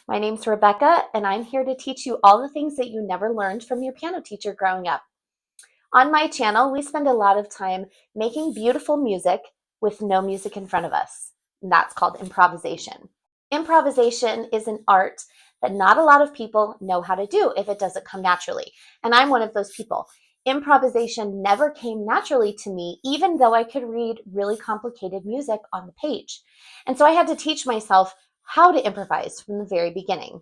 My name's Rebecca, and I'm here to teach you all the things that you never learned from your piano teacher growing up. On my channel, we spend a lot of time making beautiful music with no music in front of us. And that's called improvisation. Improvisation is an art that not a lot of people know how to do if it doesn't come naturally. And I'm one of those people. Improvisation never came naturally to me, even though I could read really complicated music on the page. And so I had to teach myself how to improvise from the very beginning.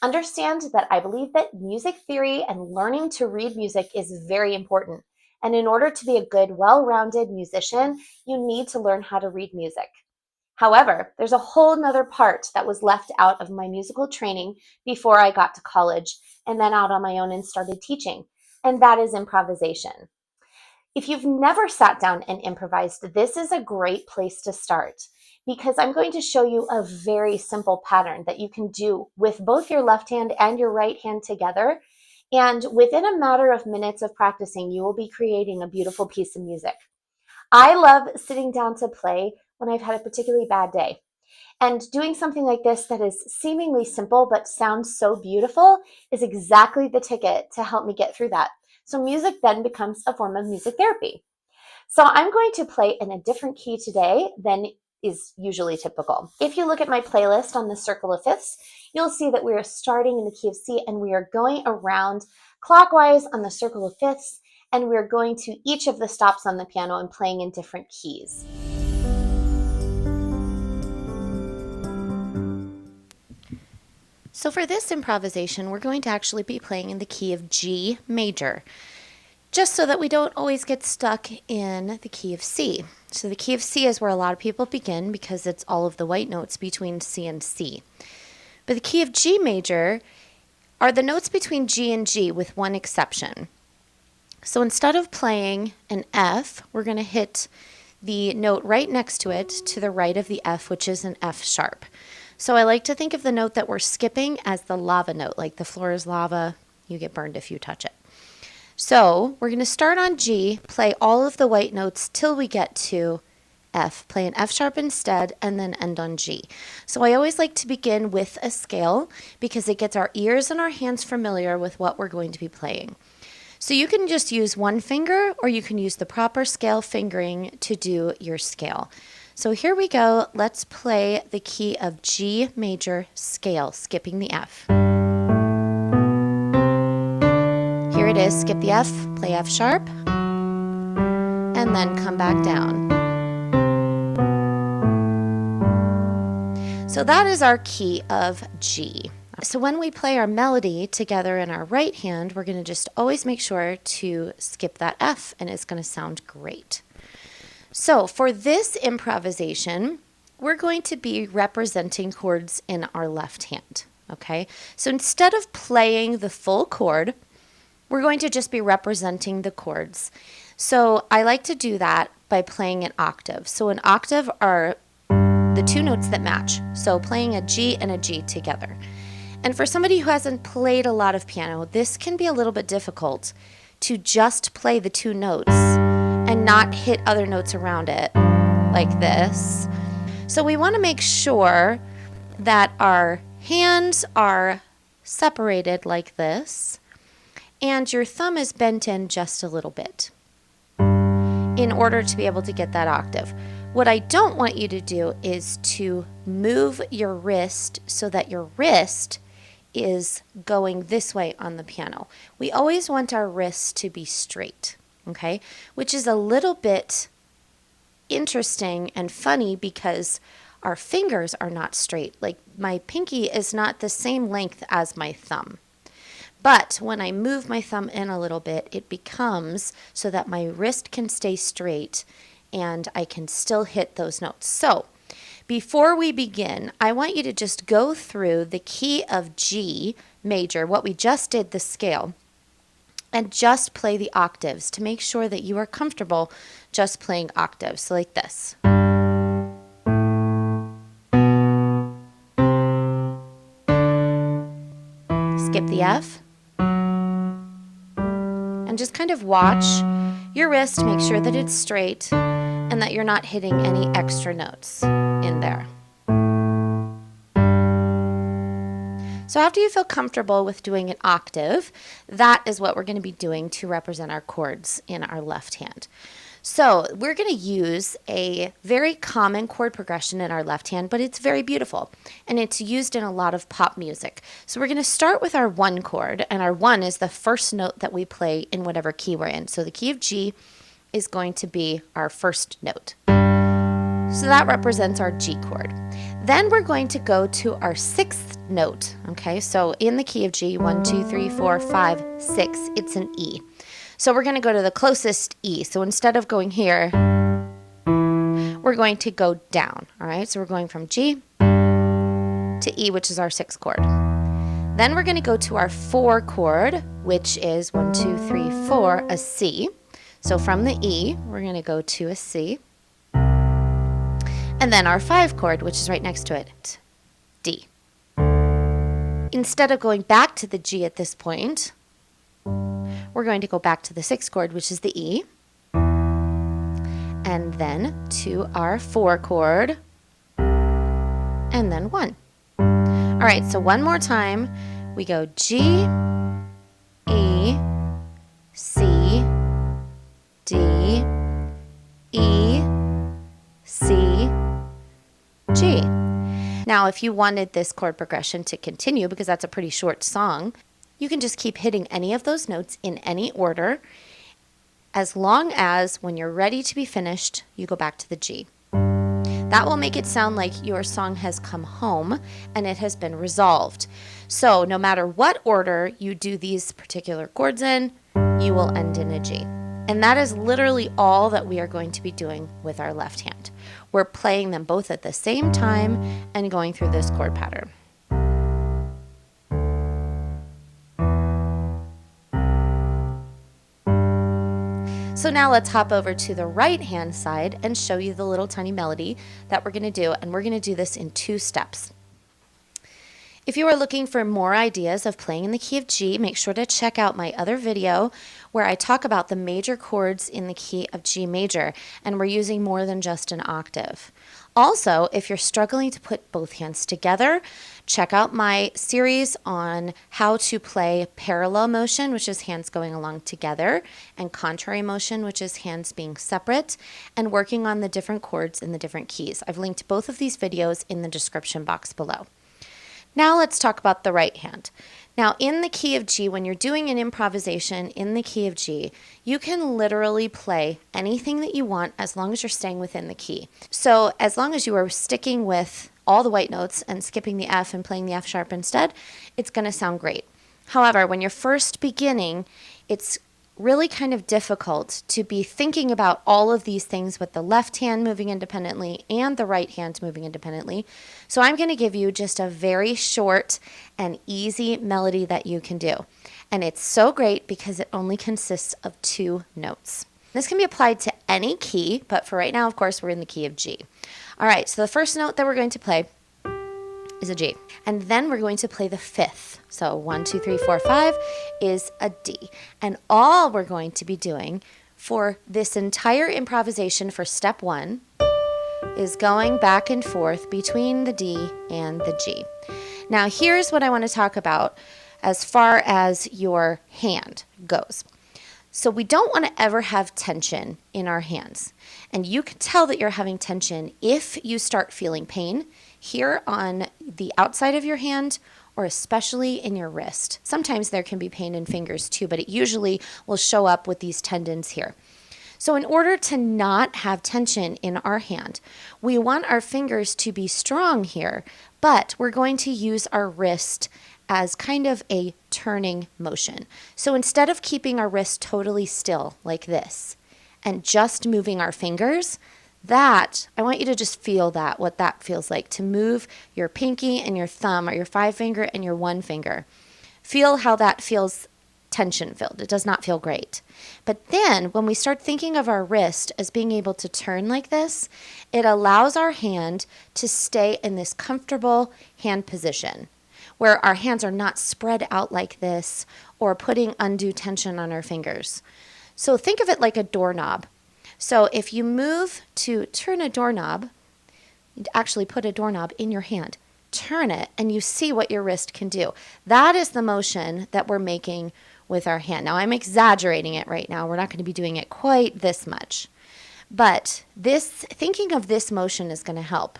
Understand that I believe that music theory and learning to read music is very important. And in order to be a good, well-rounded musician, you need to learn how to read music. However, there's a whole nother part that was left out of my musical training before I got to college and then out on my own and started teaching, and that is improvisation. If you've never sat down and improvised, this is a great place to start because I'm going to show you a very simple pattern that you can do with both your left hand and your right hand together. And within a matter of minutes of practicing, you will be creating a beautiful piece of music. I love sitting down to play when I've had a particularly bad day. And doing something like this that is seemingly simple but sounds so beautiful is exactly the ticket to help me get through that. So music then becomes a form of music therapy. So I'm going to play in a different key today than is usually typical. If you look at my playlist on the circle of fifths, you'll see that we are starting in the key of C and we are going around clockwise on the circle of fifths, and we're going to each of the stops on the piano and playing in different keys. So for this improvisation, we're going to actually be playing in the key of G major, just so that we don't always get stuck in the key of C. So the key of C is where a lot of people begin because it's all of the white notes between C and C. But the key of G major are the notes between G and G with one exception. So instead of playing an F, we're going to hit the note right next to it to the right of the F, which is an F sharp. So I like to think of the note that we're skipping as the lava note, like the floor is lava, you get burned if you touch it. So we're going to start on G, play all of the white notes till we get to F, play an F sharp instead, and then end on G. So I always like to begin with a scale because it gets our ears and our hands familiar with what we're going to be playing. So you can just use one finger or you can use the proper scale fingering to do your scale. So here we go. Let's play the key of G major scale, skipping the F. Here it is, skip the F, play F sharp, and then come back down. So that is our key of G. So when we play our melody together in our right hand, we're going to just always make sure to skip that F, and it's going to sound great. So for this improvisation, we're going to be representing chords in our left hand, okay? So instead of playing the full chord, we're going to just be representing the chords. So I like to do that by playing an octave. So an octave are the two notes that match. So playing a G and a G together. And for somebody who hasn't played a lot of piano, this can be a little bit difficult to just play the two notes and not hit other notes around it like this. So we want to make sure that our hands are separated like this and your thumb is bent in just a little bit in order to be able to get that octave. What I don't want you to do is to move your wrist so that your wrist is going this way on the piano. We always want our wrists to be straight. Okay, which is a little bit interesting and funny because our fingers are not straight. Like my pinky is not the same length as my thumb. But when I move my thumb in a little bit, it becomes so that my wrist can stay straight and I can still hit those notes. So before we begin, I want you to just go through the key of G major, what we just did, the scale, and just play the octaves to make sure that you are comfortable just playing octaves. So like this. Skip the F. And just kind of watch your wrist, make sure that it's straight and that you're not hitting any extra notes in there. So after you feel comfortable with doing an octave, that is what we're going to be doing to represent our chords in our left hand. So we're going to use a very common chord progression in our left hand, but it's very beautiful, and it's used in a lot of pop music. So we're going to start with our 1 chord, and our 1 is the first note that we play in whatever key we're in. So the key of G is going to be our first note. So that represents our G chord. Then we're going to go to our 6th note, okay? So in the key of G, 1, 2, 3, 4, 5, 6, it's an E. So we're going to go to the closest E. So instead of going here, we're going to go down, all right? So we're going from G to E, which is our 6th chord. Then we're going to go to our 4 chord, which is 1, 2, 3, 4, a C. So from the E, we're going to go to a C. And then our 5 chord, which is right next to it, D. Instead of going back to the G at this point, we're going to go back to the 6th chord, which is the E, and then to our 4 chord, and then 1. All right, so one more time, we go G, E, C, D, E, C, G. Now, if you wanted this chord progression to continue, because that's a pretty short song, you can just keep hitting any of those notes in any order, as long as when you're ready to be finished, you go back to the G. That will make it sound like your song has come home and it has been resolved. So no matter what order you do these particular chords in, you will end in a G. And that is literally all that we are going to be doing with our left hand. We're playing them both at the same time and going through this chord pattern. So now let's hop over to the right hand side and show you the little tiny melody that we're going to do, and we're going to do this in 2 steps. If you are looking for more ideas of playing in the key of G, make sure to check out my other video where I talk about the major chords in the key of G major, and we're using more than just an octave. Also, if you're struggling to put both hands together, check out my series on how to play parallel motion, which is hands going along together, and contrary motion, which is hands being separate, and working on the different chords in the different keys. I've linked both of these videos in the description box below. Now let's talk about the right hand. Now in the key of G, when you're doing an improvisation in the key of G, you can literally play anything that you want as long as you're staying within the key. So as long as you are sticking with all the white notes and skipping the F and playing the F sharp instead, it's going to sound great. However, when you're first beginning, it's really kind of difficult to be thinking about all of these things with the left hand moving independently and the right hand moving independently. So I'm going to give you just a very short and easy melody that you can do. And it's so great because it only consists of 2 notes. This can be applied to any key, but for right now, of course, we're in the key of G. All right, so the first note that we're going to play is a G. And then we're going to play the 5th. So 1, 2, 3, 4, 5 is a D. And all we're going to be doing for this entire improvisation for step 1 is going back and forth between the D and the G. Now here's what I want to talk about as far as your hand goes. So we don't want to ever have tension in our hands. And you can tell that you're having tension if you start feeling pain here on the outside of your hand, or especially in your wrist. Sometimes there can be pain in fingers too, but it usually will show up with these tendons here. So in order to not have tension in our hand, we want our fingers to be strong here, but we're going to use our wrist as kind of a turning motion. So instead of keeping our wrist totally still like this and just moving our fingers, that, I want you to just feel that, what that feels like, to move your pinky and your thumb, or your 5 finger and your 1 finger. Feel how that feels tension filled. It does not feel great. But then when we start thinking of our wrist as being able to turn like this, it allows our hand to stay in this comfortable hand position where our hands are not spread out like this or putting undue tension on our fingers. So think of it like a doorknob. So if you move to turn a doorknob, you'd actually put a doorknob in your hand. turn it, and you see what your wrist can do. That is the motion that we're making with our hand. Now, I'm exaggerating it right now. We're not going to be doing it quite this much. But thinking of this motion is going to help.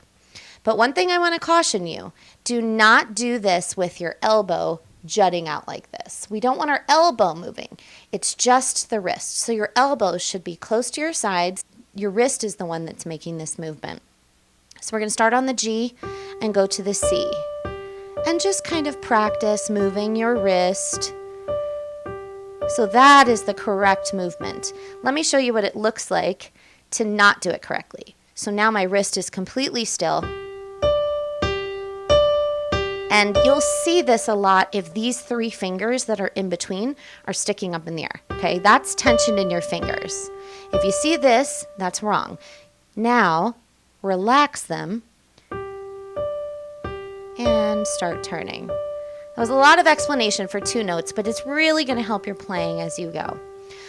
But one thing I want to caution you, do not do this with your elbow jutting out like this. We don't want our elbow moving. It's just the wrist. So your elbows should be close to your sides. Your wrist is the one that's making this movement. So we're going to start on the G and go to the C. And just kind of practice moving your wrist. So that is the correct movement. Let me show you what it looks like to not do it correctly. So now my wrist is completely still. And you'll see this a lot if these 3 fingers that are in between are sticking up in the air. Okay, that's tension in your fingers. If you see this, that's wrong. Now, relax them and start turning. That was a lot of explanation for 2 notes, but it's really going to help your playing as you go.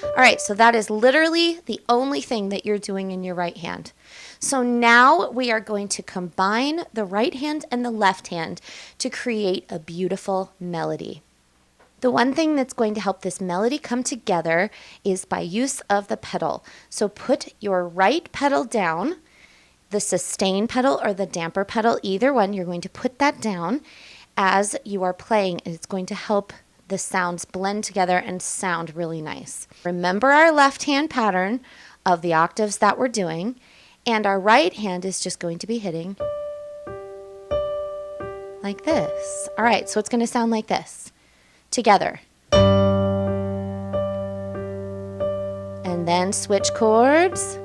All right, so that is literally the only thing that you're doing in your right hand. So now we are going to combine the right hand and the left hand to create a beautiful melody. The one thing that's going to help this melody come together is by use of the pedal. So put your right pedal down, the sustain pedal or the damper pedal, either one, you're going to put that down as you are playing, and it's going to help the sounds blend together and sound really nice. Remember our left hand pattern of the octaves that we're doing, and our right hand is just going to be hitting like this. All right, so it's going to sound like this together. And then switch chords.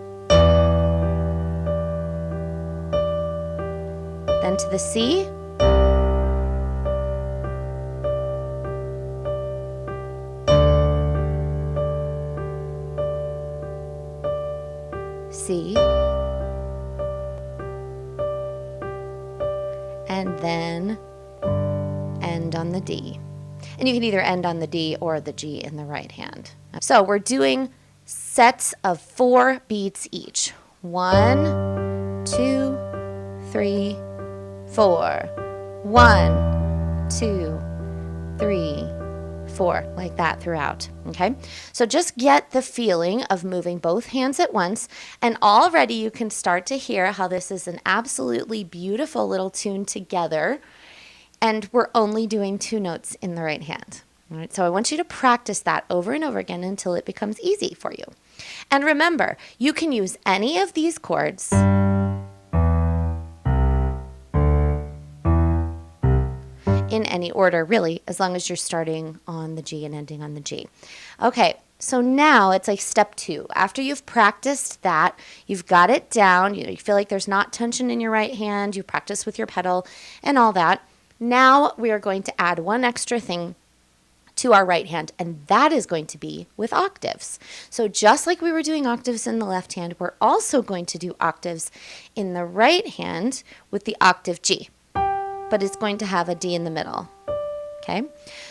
Then to the C. C, and then end on the D. And you can either end on the D or the G in the right hand. So we're doing sets of 4 beats each. 1, 2, 3, 4. 1, 2, 3, 4, like that throughout, okay? So just get the feeling of moving both hands at once, and already you can start to hear how this is an absolutely beautiful little tune together, and we're only doing 2 notes in the right hand. All right, so I want you to practice that over and over again until it becomes easy for you. And remember, you can use any of these chords in any order, really, as long as you're starting on the G and ending on the G. Okay, so now it's like step 2. After you've practiced that, you've got it down, you feel like there's not tension in your right hand, you practice with your pedal and all that. Now we are going to add one extra thing to our right hand, and that is going to be with octaves. So just like we were doing octaves in the left hand, we're also going to do octaves in the right hand with the octave G. But it's going to have a D in the middle, okay?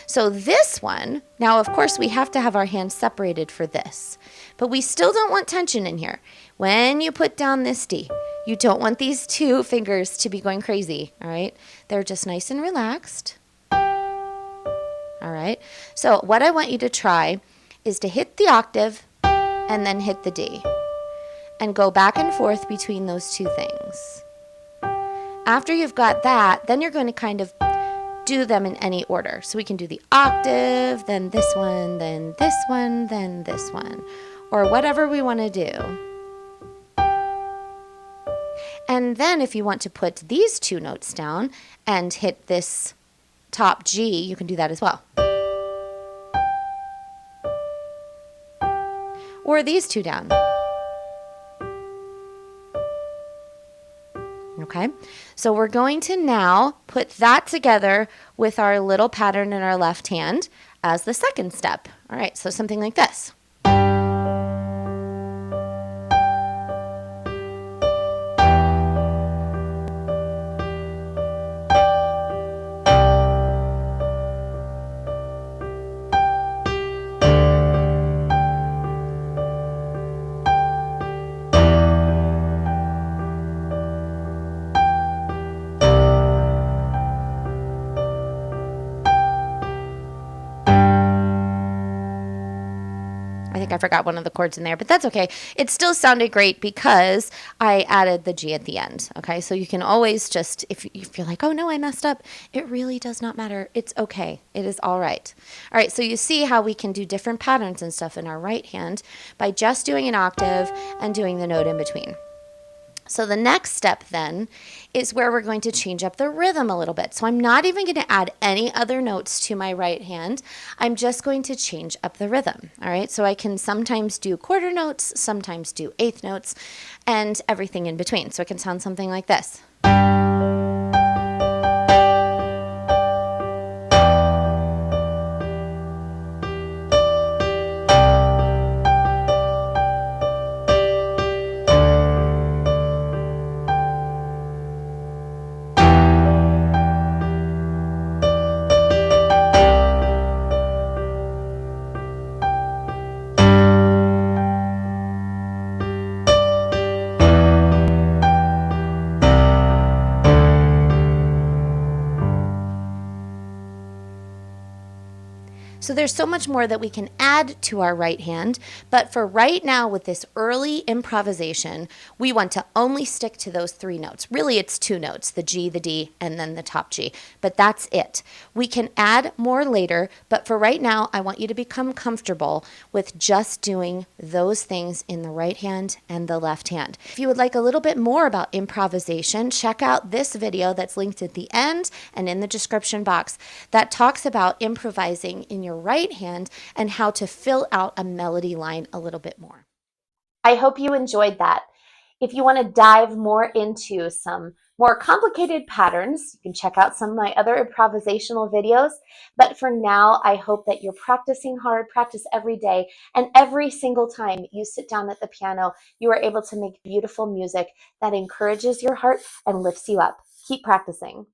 So this one, now of course we have to have our hands separated for this, but we still don't want tension in here. When you put down this D, you don't want these 2 fingers to be going crazy, all right? They're just nice and relaxed, all right? So what I want you to try is to hit the octave and then hit the D and go back and forth between those 2 things. After you've got that, then you're going to kind of do them in any order. So we can do the octave, then this one, then this one, then this one, or whatever we want to do. And then if you want to put these 2 notes down and hit this top G, you can do that as well. Or these 2 down. Okay, so we're going to now put that together with our little pattern in our left hand as the second step. All right, so something like this. think I forgot one of the chords in there, but that's okay. It still sounded great because I added the G at the end. Okay, so you can always just, if you're like, oh no, I messed up, it really does not matter. It's okay. It is all right. All right, so you see how we can do different patterns and stuff in our right hand by just doing an octave and doing the note in between. So the next step then is where we're going to change up the rhythm a little bit. So I'm not even going to add any other notes to my right hand. I'm just going to change up the rhythm. All right. So I can sometimes do quarter notes, sometimes do eighth notes, and everything in between. So it can sound something like this. So there's so much more that we can add to our right hand, but for right now with this early improvisation, we want to only stick to those three notes. Really, it's two notes, the G, the D, and then the top G, but that's it. We can add more later, but for right now, I want you to become comfortable with just doing those things in the right hand and the left hand. If you would like a little bit more about improvisation, check out this video that's linked at the end and in the description box that talks about improvising in your right hand and how to fill out a melody line a little bit more. I hope you enjoyed that. If you want to dive more into some more complicated patterns, you can check out some of my other improvisational videos. But for now, I hope that you're practicing hard, practice every day, and every single time you sit down at the piano, you are able to make beautiful music that encourages your heart and lifts you up. Keep practicing.